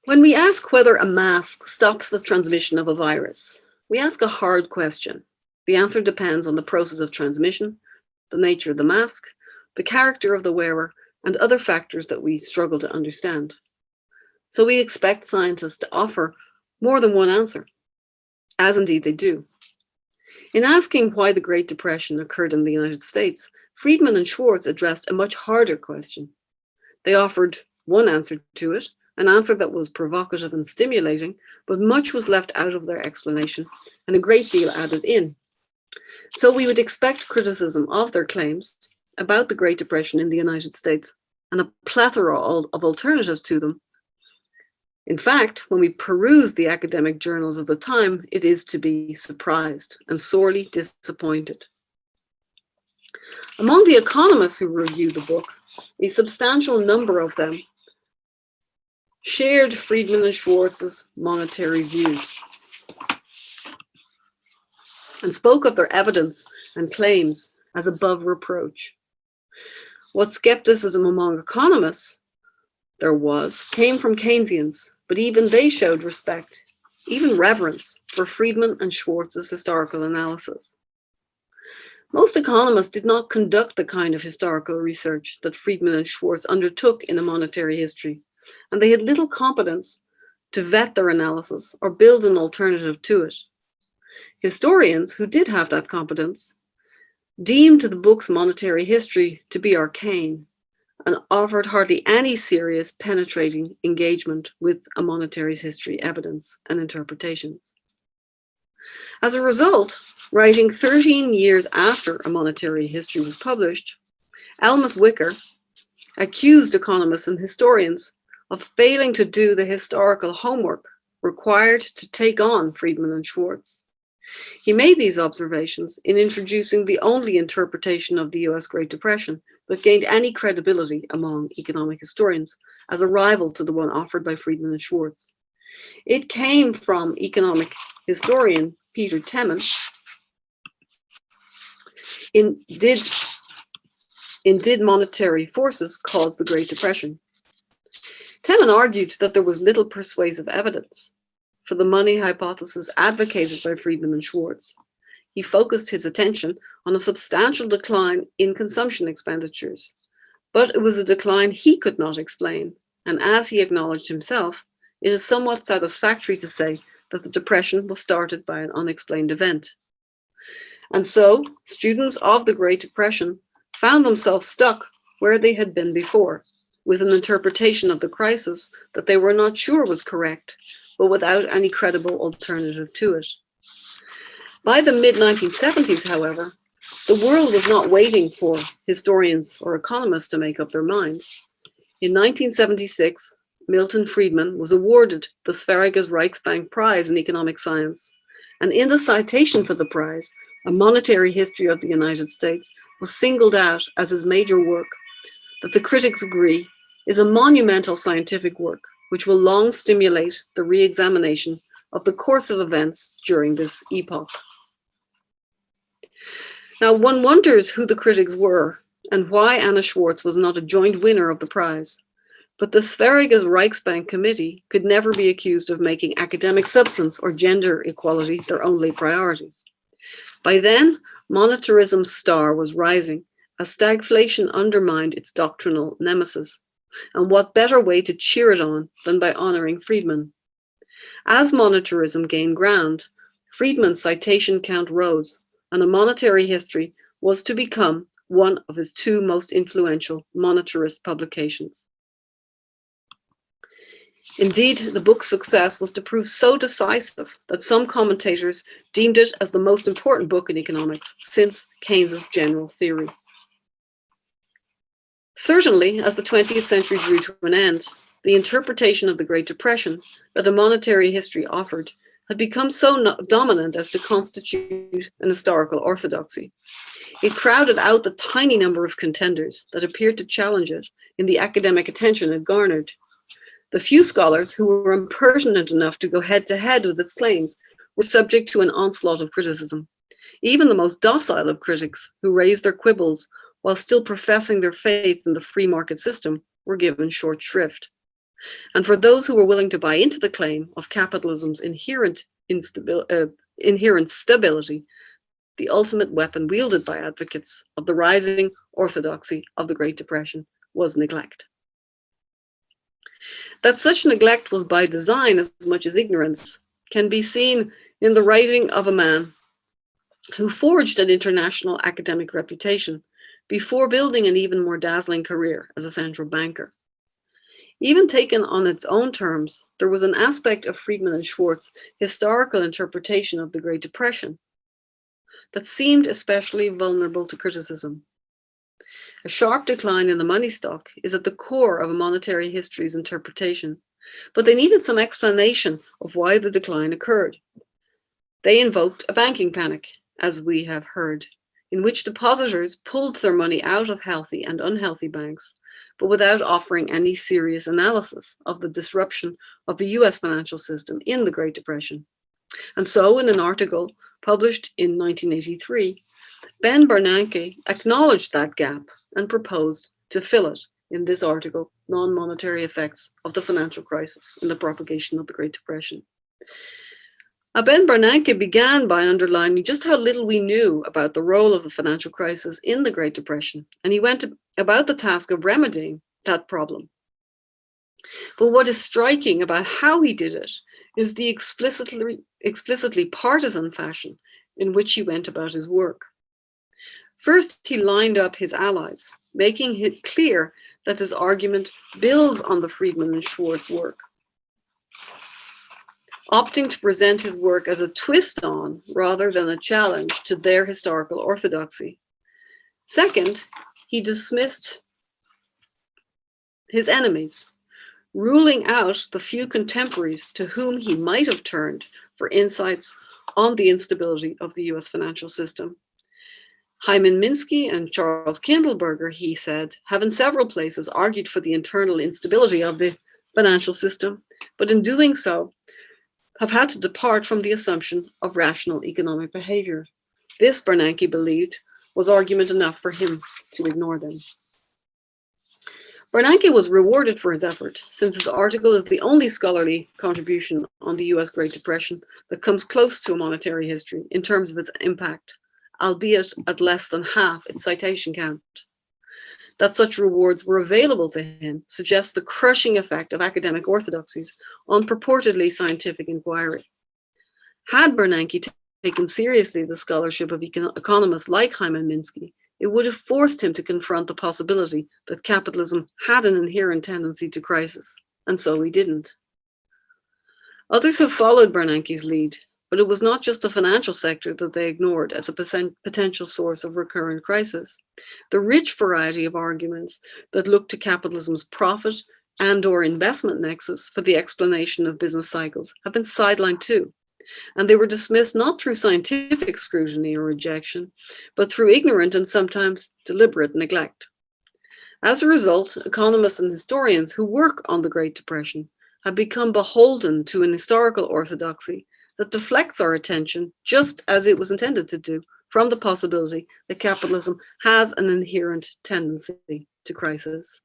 When we ask whether a mask stops the transmission of a virus, we ask a hard question. The answer depends on the process of transmission, the nature of the mask, the character of the wearer, and other factors that we struggle to understand. So we expect scientists to offer more than one answer, as indeed they do. In asking why the Great Depression occurred in the United States, Friedman and Schwartz addressed a much harder question. They offered one answer to it, an answer that was provocative and stimulating, but much was left out of their explanation and a great deal added in. So we would expect criticism of their claims about the Great Depression in the United States and a plethora of alternatives to them. In fact, when we peruse the academic journals of the time, it is to be surprised and sorely disappointed. Among the economists who reviewed the book, a substantial number of them shared Friedman and Schwartz's monetary views and spoke of their evidence and claims as above reproach. What skepticism among economists there was came from Keynesians, but even they showed respect, even reverence, for Friedman and Schwartz's historical analysis. Most economists did not conduct the kind of historical research that Friedman and Schwartz undertook in a monetary history, and they had little competence to vet their analysis or build an alternative to it. Historians who did have that competence deemed the book's monetary history to be arcane and offered hardly any serious penetrating engagement with a monetary's history, evidence, and interpretations. As a result, writing 13 years after A Monetary History was published, Elmas Wicker accused economists and historians of failing to do the historical homework required to take on Friedman and Schwartz. He made these observations in introducing the only interpretation of the US Great Depression that gained any credibility among economic historians as a rival to the one offered by Friedman and Schwartz. It came from economic historian Peter Temin in Did Monetary Forces Cause the Great Depression? Temin argued that there was little persuasive evidence for the money hypothesis advocated by Friedman and Schwartz. He focused his attention on a substantial decline in consumption expenditures, but it was a decline he could not explain. And as he acknowledged himself, it is somewhat satisfactory to say that the Depression was started by an unexplained event. And so, students of the Great Depression found themselves stuck where they had been before, with an interpretation of the crisis that they were not sure was correct, but without any credible alternative to it. By the mid-1970s, however, the world was not waiting for historians or economists to make up their minds. In 1976, Milton Friedman was awarded the Sveriges Riksbank Prize in Economic Science, and in the citation for the prize, A Monetary History of the United States was singled out as his major work that the critics agree is a monumental scientific work which will long stimulate the re-examination of the course of events during this epoch. Now, one wonders who the critics were and why Anna Schwartz was not a joint winner of the prize. But the Sveriges Riksbank Committee could never be accused of making academic substance or gender equality their only priorities. By then, monetarism's star was rising as stagflation undermined its doctrinal nemesis. And what better way to cheer it on than by honoring Friedman? As monetarism gained ground, Friedman's citation count rose, and A Monetary History was to become one of his two most influential monetarist publications. Indeed, the book's success was to prove so decisive that some commentators deemed it as the most important book in economics since Keynes's general theory. Certainly, as the 20th century drew to an end, the interpretation of the Great Depression that A Monetary History offered had become so dominant as to constitute an historical orthodoxy. It crowded out the tiny number of contenders that appeared to challenge it in the academic attention it garnered. The few scholars who were impertinent enough to go head-to-head with its claims were subject to an onslaught of criticism. Even the most docile of critics, who raised their quibbles while still professing their faith in the free market system, were given short shrift. And for those who were willing to buy into the claim of capitalism's inherent stability, the ultimate weapon wielded by advocates of the rising orthodoxy of the Great Depression was neglect. That such neglect was by design as much as ignorance can be seen in the writing of a man who forged an international academic reputation before building an even more dazzling career as a central banker. Even taken on its own terms, there was an aspect of Friedman and Schwartz's historical interpretation of the Great Depression that seemed especially vulnerable to criticism. A sharp decline in the money stock is at the core of a monetary history's interpretation, but they needed some explanation of why the decline occurred. They invoked a banking panic, as we have heard, in which depositors pulled their money out of healthy and unhealthy banks, but without offering any serious analysis of the disruption of the US financial system in the Great Depression. And so, in an article published in 1983, Ben Bernanke acknowledged that gap and proposed to fill it in this article, Non-Monetary Effects of the Financial Crisis in the Propagation of the Great Depression. Ben Bernanke began by underlining just how little we knew about the role of the financial crisis in the Great Depression, and he went about the task of remedying that problem. But what is striking about how he did it is the explicitly partisan fashion in which he went about his work. First, he lined up his allies, making it clear that his argument builds on the Friedman and Schwartz work, opting to present his work as a twist on rather than a challenge to their historical orthodoxy. Second, he dismissed his enemies, ruling out the few contemporaries to whom he might have turned for insights on the instability of the US financial system. Hyman Minsky and Charles Kindleberger, he said, have in several places argued for the internal instability of the financial system, but in doing so, have had to depart from the assumption of rational economic behavior. This, Bernanke believed, was argument enough for him to ignore them. Bernanke was rewarded for his effort, since his article is the only scholarly contribution on the US Great Depression that comes close to a monetary history in terms of its impact, albeit at less than half its citation count. That such rewards were available to him suggests the crushing effect of academic orthodoxies on purportedly scientific inquiry. Had Bernanke taken seriously the scholarship of economists like Hyman Minsky, it would have forced him to confront the possibility that capitalism had an inherent tendency to crisis, and so he didn't. Others have followed Bernanke's lead, but it was not just the financial sector that they ignored as a potential source of recurrent crisis. The rich variety of arguments that look to capitalism's profit and/or investment nexus for the explanation of business cycles have been sidelined too, and they were dismissed not through scientific scrutiny or rejection, but through ignorant and sometimes deliberate neglect. As a result, economists and historians who work on the Great Depression have become beholden to an historical orthodoxy that deflects our attention, just as it was intended to do, from the possibility that capitalism has an inherent tendency to crisis.